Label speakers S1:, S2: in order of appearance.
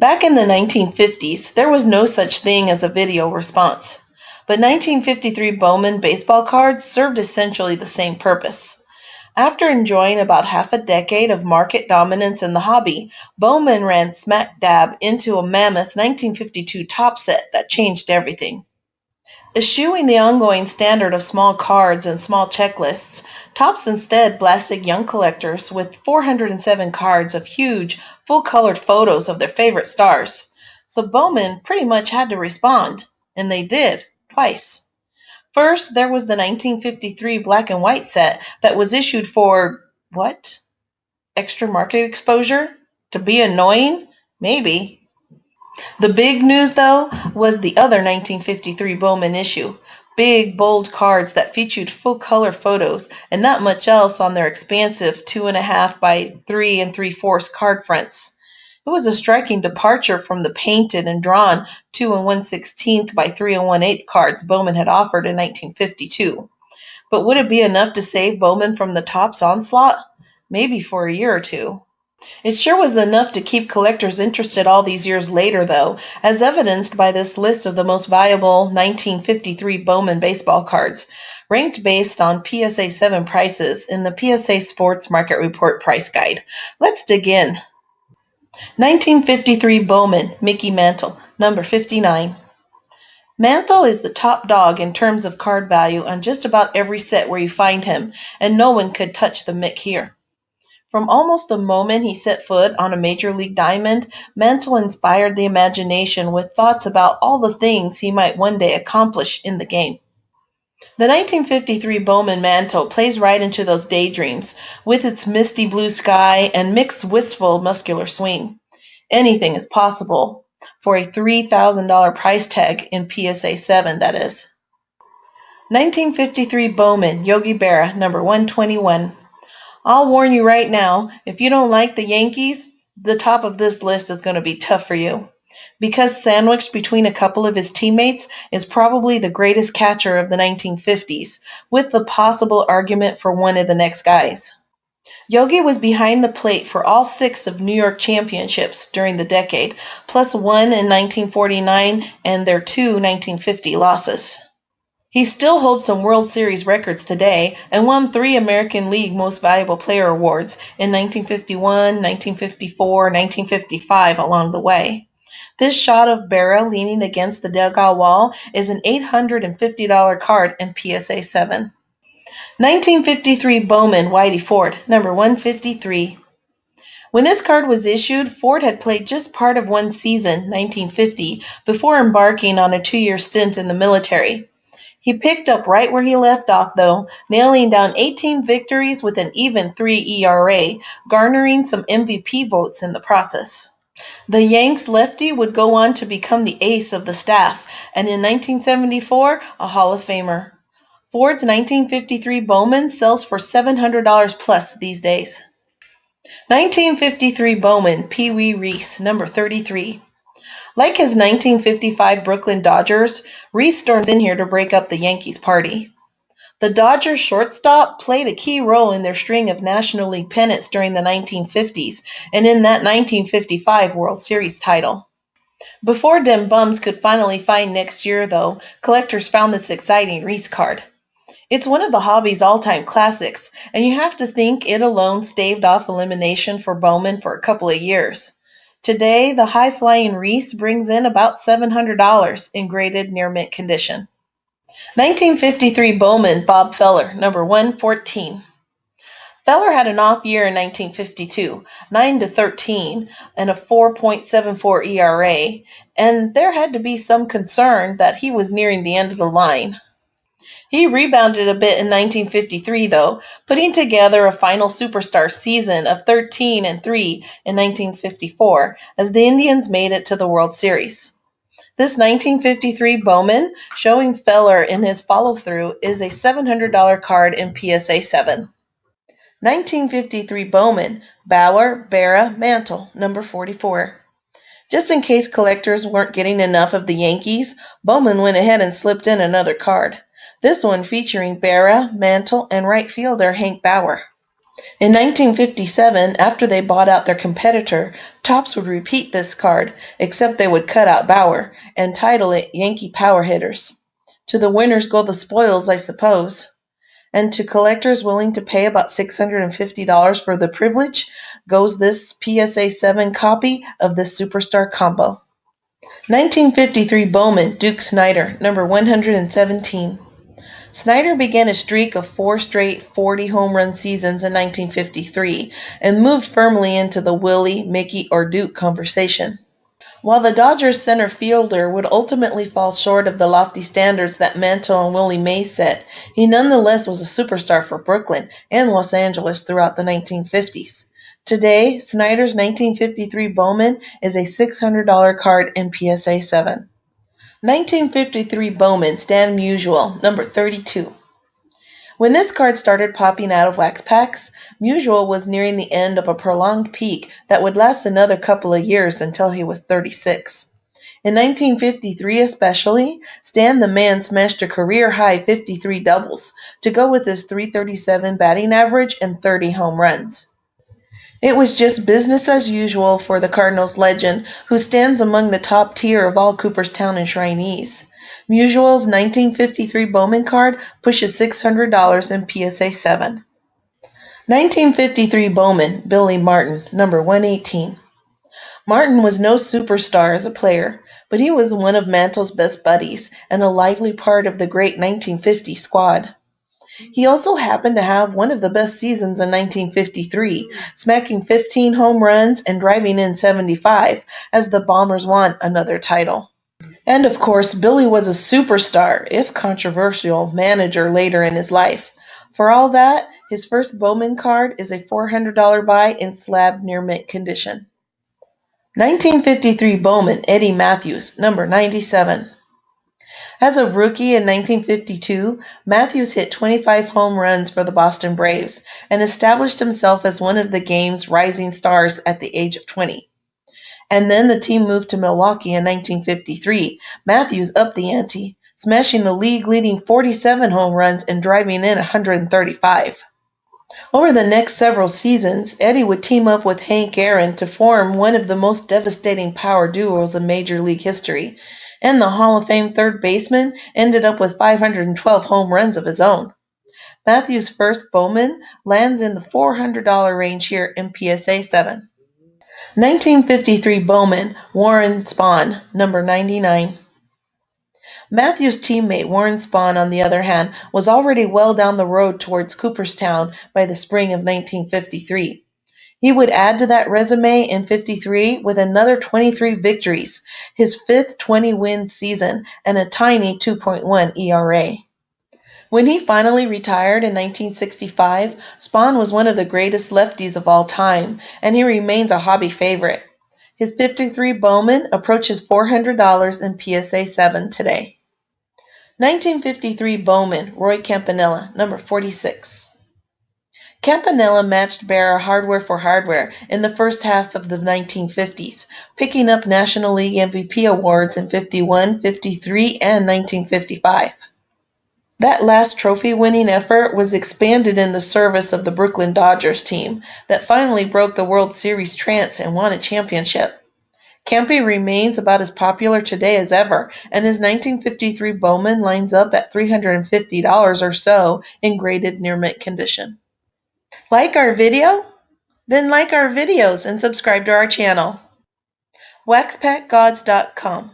S1: Back in the 1950s, there was no such thing as a video response, but 1953 Bowman baseball cards served essentially the same purpose. After enjoying about half a decade of market dominance in the hobby, Bowman ran smack dab into a mammoth 1952 top set that changed everything. Eschewing the ongoing standard of small cards and small checklists, Topps instead blasted young collectors with 407 cards of huge, full-colored photos of their favorite stars. So Bowman pretty much had to respond, and they did, twice. First, there was the 1953 black and white set that was issued for, what? Extra market exposure? To be annoying? Maybe. The big news, though, was the other 1953 Bowman issue. Big, bold cards that featured full-color photos and not much else on their expansive 2.5 by 3 3/4 card fronts. It was a striking departure from the painted and drawn 2 1/16 by 3 1/8 cards Bowman had offered in 1952. But would it be enough to save Bowman from the Topps onslaught? Maybe for a year or two. It sure was enough to keep collectors interested all these years later, though, as evidenced by this list of the most valuable 1953 Bowman baseball cards, ranked based on PSA 7 prices in the PSA Sports Market Report Price Guide. Let's dig in. 1953 Bowman Mickey Mantle, number 59. Mantle is the top dog in terms of card value on just about every set where you find him, and no one could touch the Mick here. From almost the moment he set foot on a major league diamond, Mantle inspired the imagination with thoughts about all the things he might one day accomplish in the game. The 1953 Bowman Mantle plays right into those daydreams, with its misty blue sky and Mick's wistful muscular swing. Anything is possible, for a $3,000 price tag in PSA 7, that is. 1953 Bowman Yogi Berra, number 121. I'll warn you right now, if you don't like the Yankees, the top of this list is going to be tough for you. Because sandwiched between a couple of his teammates is probably the greatest catcher of the 1950s, with the possible argument for one of the next guys. Yogi was behind the plate for all 6 of New York championships during the decade, plus 1 in 1949 and their 2 1950 losses. He still holds some World Series records today and won 3 American League Most Valuable Player awards in 1951, 1954, 1955 along the way. This shot of Berra leaning against the dugout wall is an $850 card in PSA 7. 1953 Bowman Whitey Ford, number 153. When this card was issued, Ford had played just part of one season, 1950, before embarking on a 2-year stint in the military. He picked up right where he left off, though, nailing down 18 victories with an even 3 ERA, garnering some MVP votes in the process. The Yanks lefty would go on to become the ace of the staff, and in 1974, a Hall of Famer. Ford's 1953 Bowman sells for $700 plus these days. 1953 Bowman Wee Reese, number 33. Like his 1955 Brooklyn Dodgers, Reese storms in here to break up the Yankees' party. The Dodgers shortstop played a key role in their string of National League pennants during the 1950s and in that 1955 World Series title. Before dem bums could finally find next year, though, collectors found this exciting Reese card. It's one of the hobby's all-time classics, and you have to think it alone staved off elimination for Bowman for a couple of years. Today, the high-flying Reese brings in about $700 in graded near-mint condition. 1953 Bowman Bob Feller, number 114. Feller had an off year in 1952, 9-13, and a 4.74 ERA, and there had to be some concern that he was nearing the end of the line. He rebounded a bit in 1953, though, putting together a final superstar season of 13-3 in 1954 as the Indians made it to the World Series. This 1953 Bowman, showing Feller in his follow-through, is a $700 card in PSA 7. 1953 Bowman, Bauer, Berra, Mantle, number 44. Just in case collectors weren't getting enough of the Yankees, Bowman went ahead and slipped in another card. This one featuring Berra, Mantle, and right fielder Hank Bauer. In 1957, after they bought out their competitor, Topps would repeat this card, except they would cut out Bauer and title it Yankee Power Hitters. To the winners go the spoils, I suppose. And to collectors willing to pay about $650 for the privilege goes this PSA 7 copy of this superstar combo. 1953 Bowman, Duke Snider, number 117. Snider began a streak of 4 straight 40 home run seasons in 1953 and moved firmly into the Willie, Mickey, or Duke conversation. While the Dodgers center fielder would ultimately fall short of the lofty standards that Mantle and Willie Mays set, he nonetheless was a superstar for Brooklyn and Los Angeles throughout the 1950s. Today, Snider's 1953 Bowman is a $600 card in PSA 7. 1953 Bowman, Stan Musial, number 32. When this card started popping out of wax packs, Musial was nearing the end of a prolonged peak that would last another couple of years until he was 36. In 1953 especially, Stan the Man smashed a career-high 53 doubles to go with his .337 batting average and 30 home runs. It was just business as usual for the Cardinals legend, who stands among the top tier of all Cooperstown enshrinees. Musial's 1953 Bowman card pushes $600 in PSA 7. 1953 Bowman, Billy Martin, number 118. Martin was no superstar as a player, but he was one of Mantle's best buddies and a lively part of the great 1950 squad. He also happened to have one of the best seasons in 1953, smacking 15 home runs and driving in 75 as the Bombers won another title. And of course, Billy was a superstar, if controversial, manager later in his life. For all that, his first Bowman card is a $400 buy in slab near mint condition. 1953 Bowman, Eddie Matthews, number 97. As a rookie in 1952, Matthews hit 25 home runs for the Boston Braves and established himself as one of the game's rising stars at the age of 20. And then the team moved to Milwaukee in 1953. Matthews upped the ante, smashing the league-leading 47 home runs and driving in 135. Over the next several seasons, Eddie would team up with Hank Aaron to form one of the most devastating power duos in Major League history, and the Hall of Fame third baseman ended up with 512 home runs of his own. Matthews' first Bowman lands in the $400 range here in PSA 7. 1953 Bowman, Warren Spahn, number 99. Matthews' teammate Warren Spahn, on the other hand, was already well down the road towards Cooperstown by the spring of 1953. He would add to that resume in 53 with another 23 victories, his fifth 20-win season, and a tiny 2.1 ERA. When he finally retired in 1965, Spahn was one of the greatest lefties of all time, and he remains a hobby favorite. His 53 Bowman approaches $400 in PSA 7 today. 1953 Bowman, Roy Campanella, number 46. Campanella matched Berra hardware for hardware in the first half of the 1950s, picking up National League MVP awards in 51, 53, and 1955. That last trophy-winning effort was expanded in the service of the Brooklyn Dodgers team that finally broke the World Series trance and won a championship. Campy remains about as popular today as ever, and his 1953 Bowman lines up at $350 or so in graded near mint condition. Like our video? Then like our videos and subscribe to our channel. waxpackgods.com